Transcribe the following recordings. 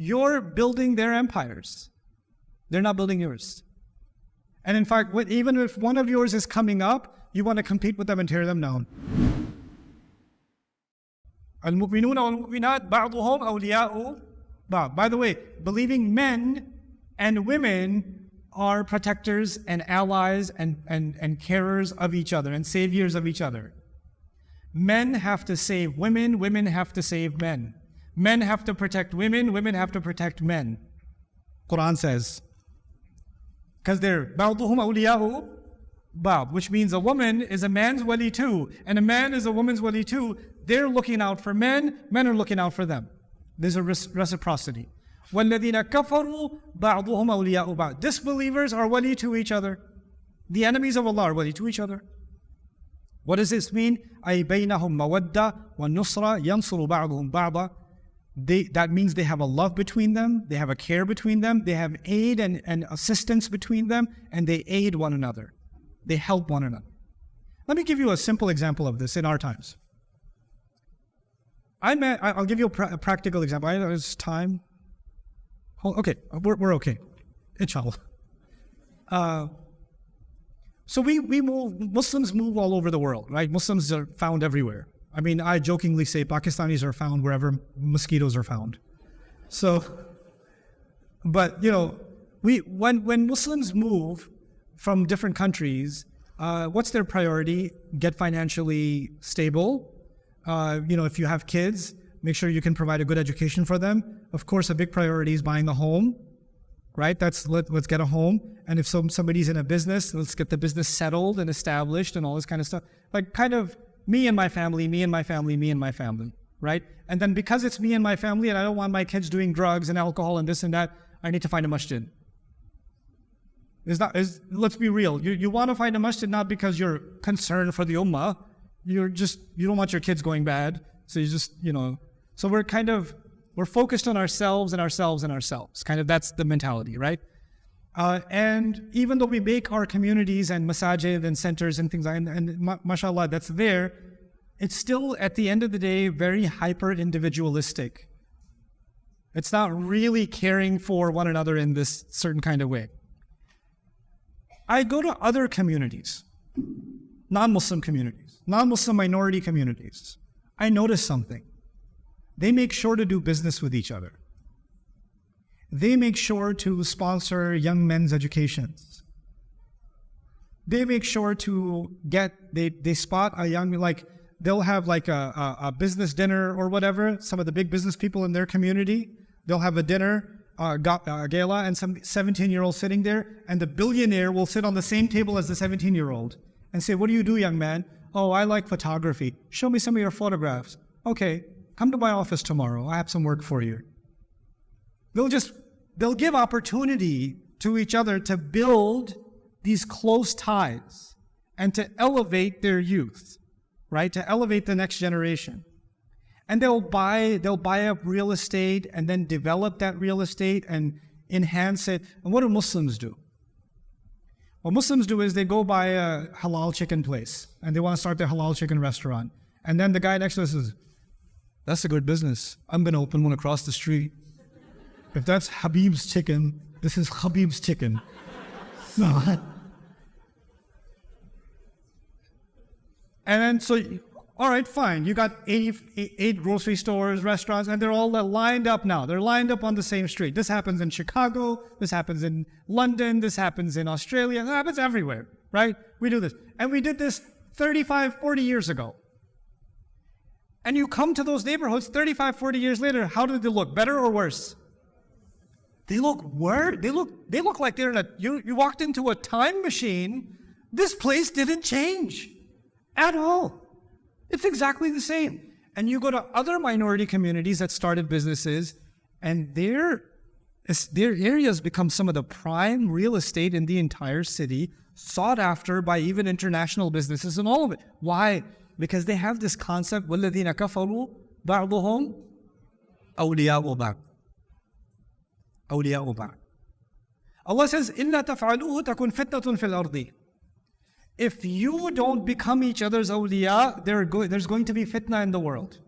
You're building their empires. They're not building yours. And in fact, even if one of yours is coming up, you want to compete with them and tear them down. Al-Mu'minuna wal-Mu'minat ba'duhum awliya'u ba'd. By the way, believing men and women are protectors and allies and carers of each other and saviors of each other. Men have to save women, women have to save men. Men have to protect women, women have to protect men. Quran says. Because they're ba'duhum awliya'u ba'd, which means a woman is a man's wali too, and a man is a woman's wali too. They're looking out for men, men are looking out for them. There's a reciprocity. وَالَّذِينَ كَفَرُوا بَعْضُهُمْ أَوْلِيَاءُ بَعْضٍ. Disbelievers are wali to each other. The enemies of Allah are wali to each other. What does this mean? أَيْ بَيْنَهُمْ مَوَدَّةٌ وَالنُّصْرَةٌ يَنْصُرُ بَعْضُهُمْ بَعْضًا. That means they have a love between them, they have a care between them, they have aid and assistance between them, and they aid one another. They help one another. Let me give you a simple example of this in our times. I'll give you a practical example. I know it's time. Okay, we're okay, inshallah. So we move, Muslims move all over the world, right? Muslims are found everywhere. I mean, I jokingly say Pakistanis are found wherever mosquitoes are found. So, but you know, when Muslims move from different countries, what's their priority? Get financially stable. You know, if you have kids, make sure you can provide a good education for them. Of course, a big priority is buying a home, right? Let's get a home. And if somebody's in a business, let's get the business settled and established and all this kind of stuff. Like kind of me and my family, me and my family, me and my family, right? And then because it's me and my family and I don't want my kids doing drugs and alcohol and this and that, I need to find a masjid. Let's be real. You want to find a masjid not because you're concerned for the ummah. You don't want your kids going bad. So you just, you know, so we're focused on ourselves and ourselves and ourselves. Kind of that's the mentality, right? And even though we make our communities and masajid and centers and things like that, and mashallah, that's there, it's still at the end of the day very hyper individualistic. It's not really caring for one another in this certain kind of way. I go to other communities, non-Muslim communities, non-Muslim minority communities. I notice something. They make sure to do business with each other. They make sure to sponsor young men's educations. They make sure to they spot a young, like they'll have like a business dinner or whatever, some of the big business people in their community, they'll have a dinner, gala, and some 17-year-old sitting there, and the billionaire will sit on the same table as the 17-year-old and say, what do you do, young man? Oh, I like photography. Show me some of your photographs. Okay, come to my office tomorrow. I have some work for you. They'll give opportunity to each other to build these close ties and to elevate their youth, right? To elevate the next generation. And they'll buy up real estate and then develop that real estate and enhance it. And what do Muslims do? What Muslims do is they go buy a halal chicken place and they want to start their halal chicken restaurant. And then the guy next to us says, that's a good business. I'm going to open one across the street. If that's Habib's chicken, this is Habib's chicken. No. And then so, all right, fine. You got 88 grocery stores, restaurants, and they're all lined up now. They're lined up on the same street. This happens in Chicago. This happens in London. This happens in Australia. It happens everywhere, right? We do this. And we did this 35, 40 years ago. And you come to those neighborhoods 35, 40 years later, how do they look? Better or worse? They look worse. They look like they're in you walked into a time machine. This place didn't change at all. It's exactly the same. And you go to other minority communities that started businesses, and their areas become some of the prime real estate in the entire city, sought after by even international businesses and all of it. Why? Because they have this concept, وَالَّذِينَ كَفَرُوا بَعْضُهُمْ أَوْلِيَاءُ بَعْضٍ. أَوْلِيَاءُ بَعْضٍ. Allah says, إِلَّا تَفْعَلُوهُ تَكُنْ فِتْنَةٌ فِي الْأَرْضِ. If you don't become each other's awliya, there's going to be fitna in the world.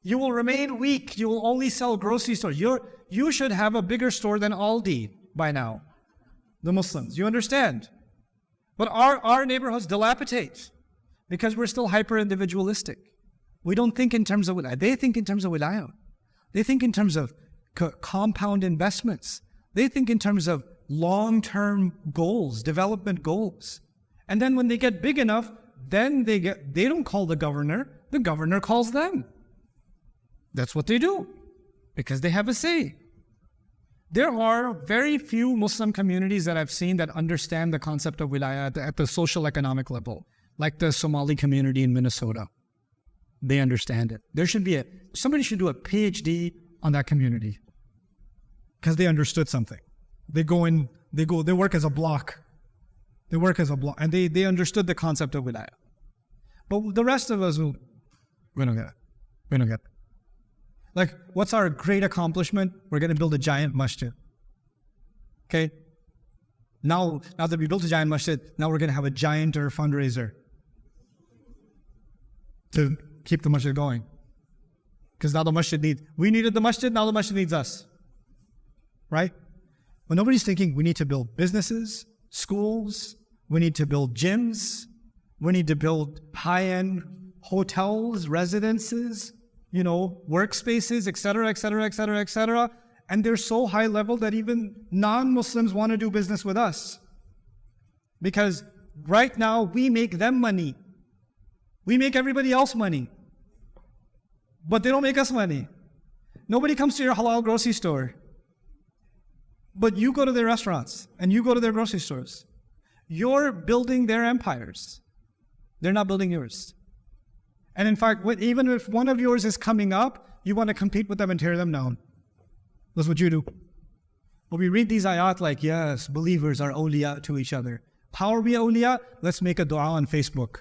You will remain weak. You will only sell grocery stores. You should have a bigger store than Aldi by now, the Muslims. You understand? But our neighborhoods dilapidate because we're still hyper-individualistic. We don't think in terms of wilayah. They think in terms of wilayah. They think in terms of compound investments. They think in terms of long-term goals, development goals. And then when they get big enough, then they don't call the governor calls them. That's what they do, because they have a say. There are very few Muslim communities that I've seen that understand the concept of wilayah at the social economic level, like the Somali community in Minnesota. They understand it. Somebody should do a PhD on that community, because they understood something. They work as a block. They work as a block, and they understood the concept of wilayah. But the rest of us, we don't get it. We don't get it. Like, what's our great accomplishment? We're going to build a giant masjid. Okay? Now that we built a giant masjid, now we're going to have a gianter fundraiser to keep the masjid going. Because now the masjid we needed the masjid, now the masjid needs us. Right? But nobody's thinking we need to build businesses, schools, we need to build gyms, we need to build high-end hotels, residences, workspaces, etc., etc., etc., etc. And they're so high level that even non-Muslims want to do business with us. Because right now, we make them money. We make everybody else money. But they don't make us money. Nobody comes to your halal grocery store. But you go to their restaurants, and you go to their grocery stores. You're building their empires. They're not building yours. And in fact, even if one of yours is coming up, you want to compete with them and tear them down. That's what you do. When we read these ayat like, yes, believers are awliya to each other. How are we awliya? Let's make a dua on Facebook.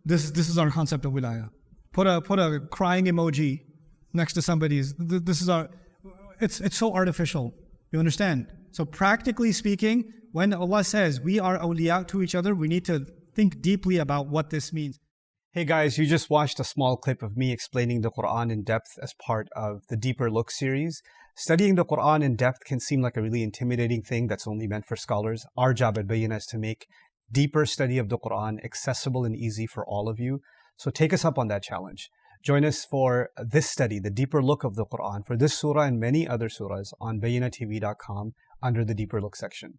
This is our concept of wilayah. Put a crying emoji next to somebody's. It's so artificial. You understand? So practically speaking, when Allah says we are awliya to each other, we need to think deeply about what this means. Hey guys, you just watched a small clip of me explaining the Quran in depth as part of the Deeper Look series. Studying the Quran in depth can seem like a really intimidating thing that's only meant for scholars. Our job at Bayyinah is to make deeper study of the Quran accessible and easy for all of you. So take us up on that challenge. Join us for this study, the Deeper Look of the Quran, for this surah and many other surahs on BayyinahTV.com under the Deeper Look section.